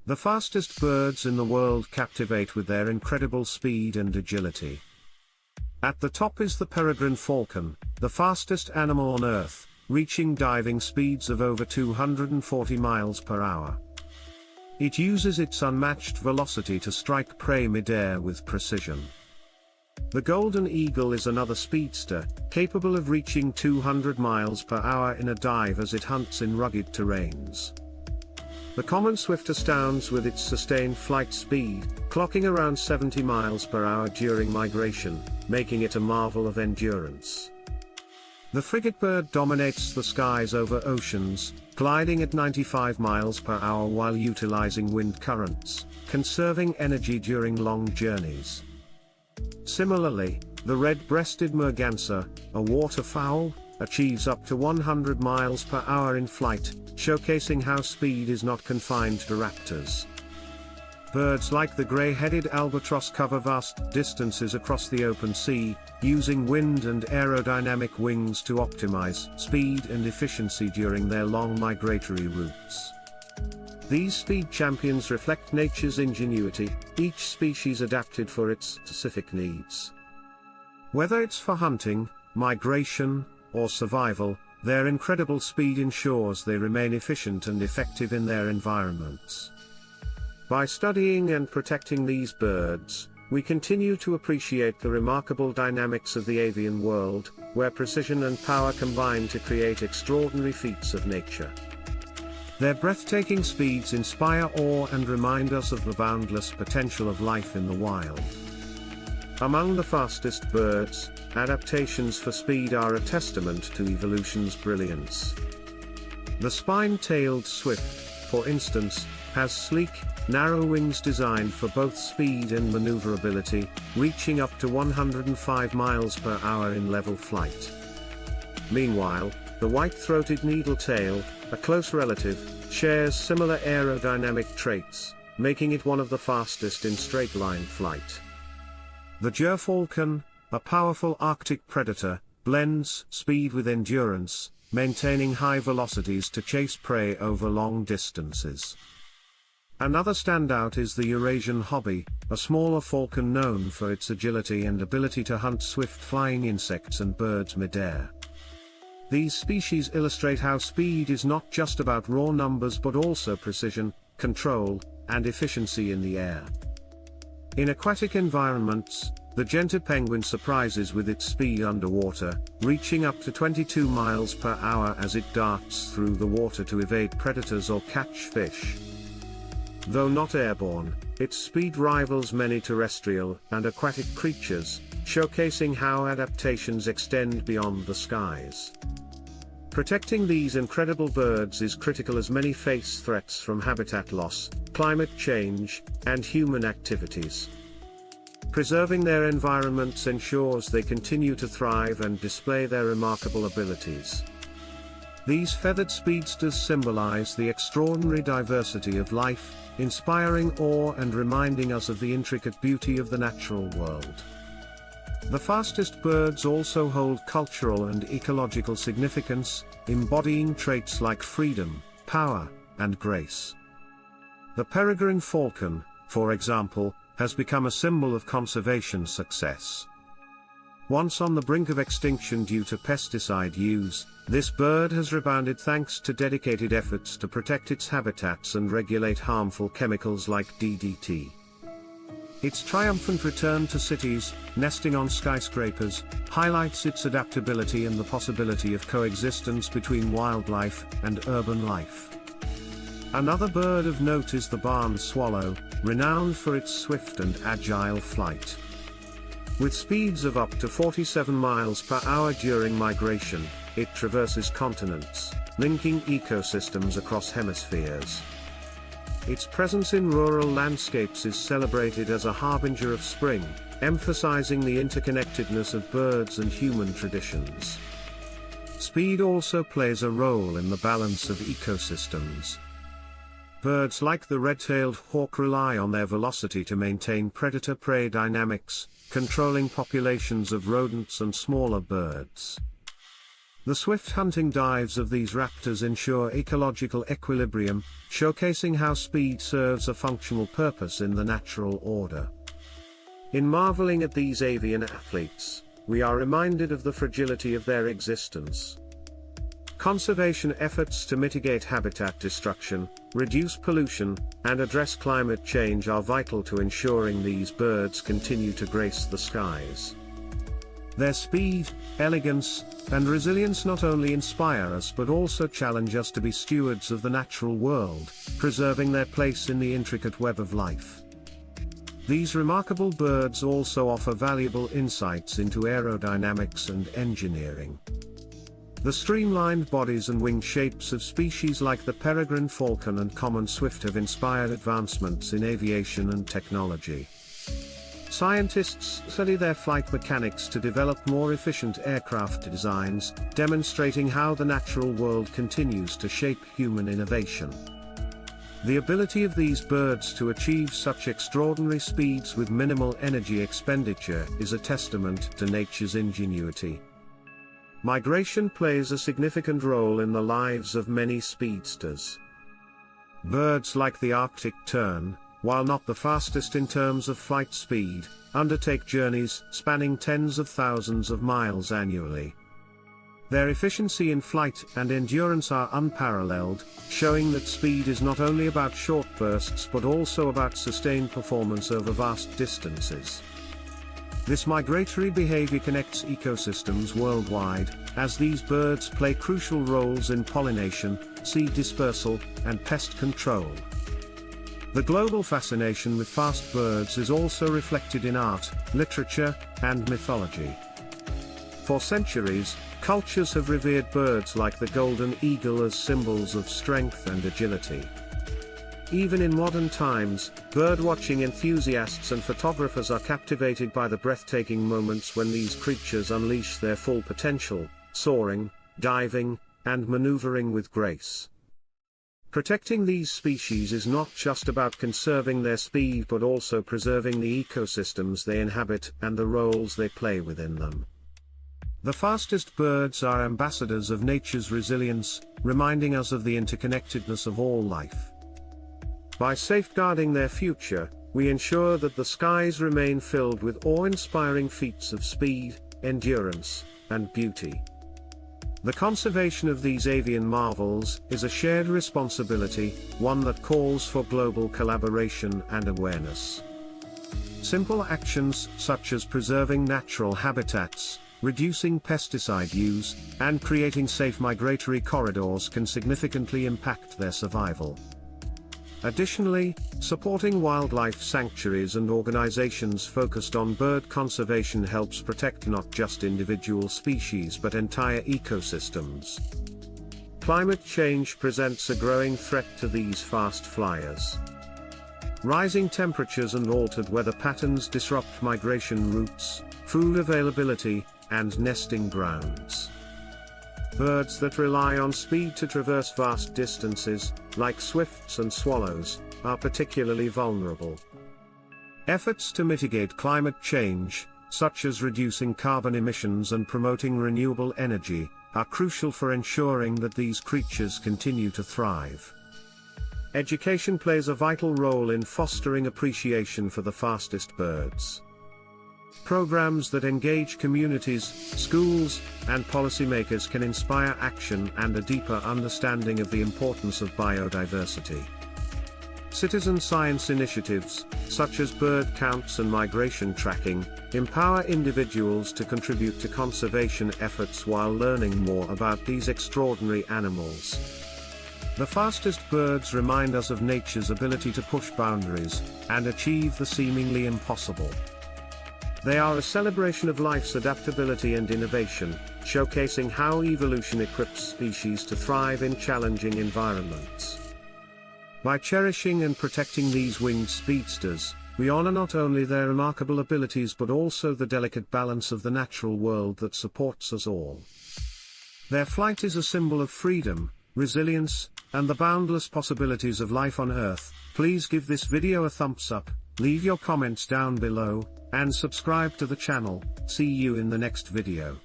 The fastest birds in the world captivate with their incredible speed and agility. At the top is the peregrine falcon, the fastest animal on Earth, reaching diving speeds of over 240 miles per hour. It uses its unmatched velocity to strike prey mid-air with precision. The golden eagle is another speedster, capable of reaching 200 miles per hour in a dive as it hunts in rugged terrains. The common swift astounds with its sustained flight speed, clocking around 70 miles per hour during migration, making it a marvel of endurance. The frigate bird dominates the skies over oceans, gliding at 95 miles per hour while utilizing wind currents, conserving energy during long journeys. Similarly, the red-breasted merganser, a waterfowl, achieves up to 100 miles per hour in flight, showcasing how speed is not confined to raptors. Birds like the gray-headed albatross cover vast distances across the open sea, using wind and aerodynamic wings to optimize speed and efficiency during their long migratory routes. These speed champions reflect nature's ingenuity, each species adapted for its specific needs. Whether it's for hunting, migration, or survival, their incredible speed ensures they remain efficient and effective in their environments. By studying and protecting these birds, we continue to appreciate the remarkable dynamics of the avian world, where precision and power combine to create extraordinary feats of nature. Their breathtaking speeds inspire awe and remind us of the boundless potential of life in the wild. Among the fastest birds, adaptations for speed are a testament to evolution's brilliance. The spine-tailed swift, for instance, has sleek, narrow wings designed for both speed and maneuverability, reaching up to 105 miles per hour in level flight. Meanwhile, the white-throated needletail, a close relative, shares similar aerodynamic traits, making it one of the fastest in straight-line flight. The gerfalcon, a powerful Arctic predator, blends speed with endurance, maintaining high velocities to chase prey over long distances. Another standout is the Eurasian hobby, a smaller falcon known for its agility and ability to hunt swift-flying insects and birds mid-air. These species illustrate how speed is not just about raw numbers but also precision, control, and efficiency in the air. In aquatic environments, the genter penguin surprises with its speed underwater, reaching up to 22 miles per hour as it darts through the water to evade predators or catch fish. Though not airborne, its speed rivals many terrestrial and aquatic creatures, showcasing how adaptations extend beyond the skies. Protecting these incredible birds is critical as many face threats from habitat loss, climate change, and human activities. Preserving their environments ensures they continue to thrive and display their remarkable abilities. These feathered speedsters symbolize the extraordinary diversity of life, inspiring awe and reminding us of the intricate beauty of the natural world. The fastest birds also hold cultural and ecological significance, embodying traits like freedom, power, and grace. The peregrine falcon, for example, has become a symbol of conservation success. Once on the brink of extinction due to pesticide use, this bird has rebounded thanks to dedicated efforts to protect its habitats and regulate harmful chemicals like DDT. Its triumphant return to cities, nesting on skyscrapers, highlights its adaptability and the possibility of coexistence between wildlife and urban life. Another bird of note is the barn swallow, renowned for its swift and agile flight. With speeds of up to 47 miles per hour during migration, it traverses continents, linking ecosystems across hemispheres. Its presence in rural landscapes is celebrated as a harbinger of spring, emphasizing the interconnectedness of birds and human traditions. Speed also plays a role in the balance of ecosystems. Birds like the red-tailed hawk rely on their velocity to maintain predator-prey dynamics, controlling populations of rodents and smaller birds. The swift hunting dives of these raptors ensure ecological equilibrium, showcasing how speed serves a functional purpose in the natural order. In marveling at these avian athletes, we are reminded of the fragility of their existence. Conservation efforts to mitigate habitat destruction, reduce pollution, and address climate change are vital to ensuring these birds continue to grace the skies. Their speed, elegance, and resilience not only inspire us but also challenge us to be stewards of the natural world, preserving their place in the intricate web of life. These remarkable birds also offer valuable insights into aerodynamics and engineering. The streamlined bodies and wing shapes of species like the peregrine falcon and common swift have inspired advancements in aviation and technology. Scientists study their flight mechanics to develop more efficient aircraft designs, demonstrating how the natural world continues to shape human innovation. The ability of these birds to achieve such extraordinary speeds with minimal energy expenditure is a testament to nature's ingenuity. Migration plays a significant role in the lives of many speedsters. Birds like the Arctic tern, while not the fastest in terms of flight speed, undertake journeys spanning tens of thousands of miles annually. Their efficiency in flight and endurance are unparalleled, showing that speed is not only about short bursts but also about sustained performance over vast distances. This migratory behavior connects ecosystems worldwide, as these birds play crucial roles in pollination, seed dispersal, and pest control. The global fascination with fast birds is also reflected in art, literature, and mythology. For centuries, cultures have revered birds like the golden eagle as symbols of strength and agility. Even in modern times, birdwatching enthusiasts and photographers are captivated by the breathtaking moments when these creatures unleash their full potential, soaring, diving, and maneuvering with grace. Protecting these species is not just about conserving their speed but also preserving the ecosystems they inhabit and the roles they play within them. The fastest birds are ambassadors of nature's resilience, reminding us of the interconnectedness of all life. By safeguarding their future, we ensure that the skies remain filled with awe-inspiring feats of speed, endurance, and beauty. The conservation of these avian marvels is a shared responsibility, one that calls for global collaboration and awareness. Simple actions such as preserving natural habitats, reducing pesticide use, and creating safe migratory corridors can significantly impact their survival. Additionally, supporting wildlife sanctuaries and organizations focused on bird conservation helps protect not just individual species but entire ecosystems. Climate change presents a growing threat to these fast flyers. Rising temperatures and altered weather patterns disrupt migration routes, food availability, and nesting grounds. Birds that rely on speed to traverse vast distances, like swifts and swallows, are particularly vulnerable. Efforts to mitigate climate change, such as reducing carbon emissions and promoting renewable energy, are crucial for ensuring that these creatures continue to thrive. Education plays a vital role in fostering appreciation for the fastest birds. Programs that engage communities, schools, and policymakers can inspire action and a deeper understanding of the importance of biodiversity. Citizen science initiatives, such as bird counts and migration tracking, empower individuals to contribute to conservation efforts while learning more about these extraordinary animals. The fastest birds remind us of nature's ability to push boundaries and achieve the seemingly impossible. They are a celebration of life's adaptability and innovation, showcasing how evolution equips species to thrive in challenging environments. By cherishing and protecting these winged speedsters, we honor not only their remarkable abilities but also the delicate balance of the natural world that supports us all. Their flight is a symbol of freedom, resilience, and the boundless possibilities of life on Earth. Please give this video a thumbs up, leave your comments down below, and subscribe to the channel. See you in the next video.